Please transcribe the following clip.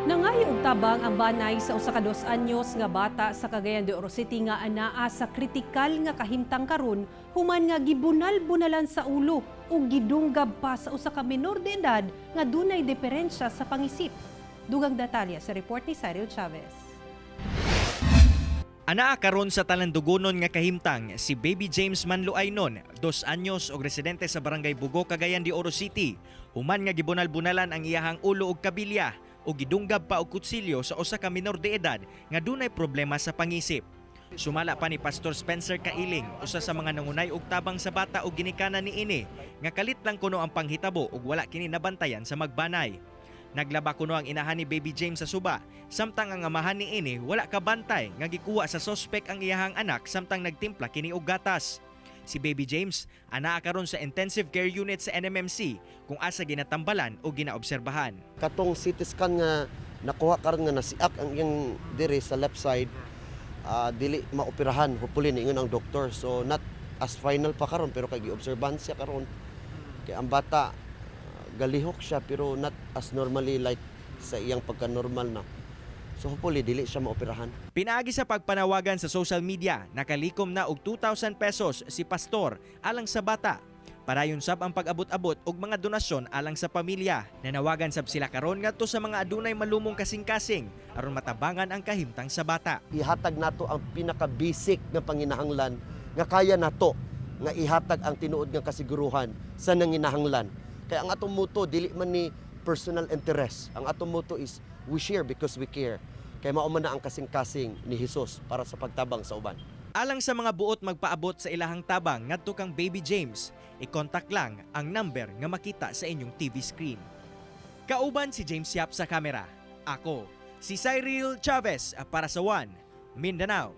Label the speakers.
Speaker 1: Nangayo og tabang ang banay sa usa ka 2 anyos nga bata sa Cagayan de Oro City nga anaa sa kritikal nga kahimtang karon human nga gibunal-bunalan sa ulo ug gidunggab pa sa usa ka menor de edad nga dunay diferensya sa pangisip. Dugang detalye sa report ni Cyril Chavez.
Speaker 2: Anaa karon sa Talandugonon nga kahimtang si Baby James Manluaynon, 2 anyos og residente sa Barangay Bugo, Cagayan de Oro City. Human nga gibunal-bunalan ang iyahang ulo og kabilya o gidunggab pa og kutsilyo sa usa ka menor de edad nga dunay problema sa pangisip. Sumala pa ni Pastor Spencer Kailing, usa sa mga nangunay og tabang sa bata og ginikanan niini, nga kalit lang kuno ang panghitabo ug wala kini nabantayan sa magbanay. Naglaba kuno ang inahan ni Baby James sa suba, samtang ang amahan niini wala kabantay nga gikuha sa sospek ang iyahang anak samtang nagtimpla kini og gatas. Si Baby James anaa karon sa intensive care unit sa NMMC kung asa ginatambalan o ginaobserbahan.
Speaker 3: Katong CT scan nga nakuha karon nga nasiak ang iyang diri sa left side, dili maoperahan, hopefully niingon ang doktor. So not as final pa karon pero kay giobserbahan siya karon. Kay ang bata galihok siya pero not as normally like sa iyang pagka-normal na. So hopefully dili siya maoperahan.
Speaker 2: Pinaagi sa pagpanawagan sa social media, nakalikom na og 2,000 pesos si pastor alang sa bata. Parayon sab ang pag-abot-abot og mga donasyon alang sa pamilya. Nanawagan sab sila karon ngadto sa mga adunay malumong kasing-kasing aron matabangan ang kahimtang sa bata.
Speaker 3: Ihatag nato ang pinaka-basic nga panginahanglan nga kaya nato nga ihatag ang tinuod nga kasiguruhan sa nanginahanglan. Kaya ang atong motto dili man ni personal interest. Ang atong motto is we share because we care. Kaya mao man na ang kasing-kasing ni Hesus para sa pagtabang sa uban.
Speaker 2: Alang sa mga buot magpaabot sa ilahang tabang ngadto kang Baby James, i-contact lang ang number nga makita sa inyong TV screen. Kauban si James Yap sa kamera. Ako, si Cyril Chavez para sa One Mindanao.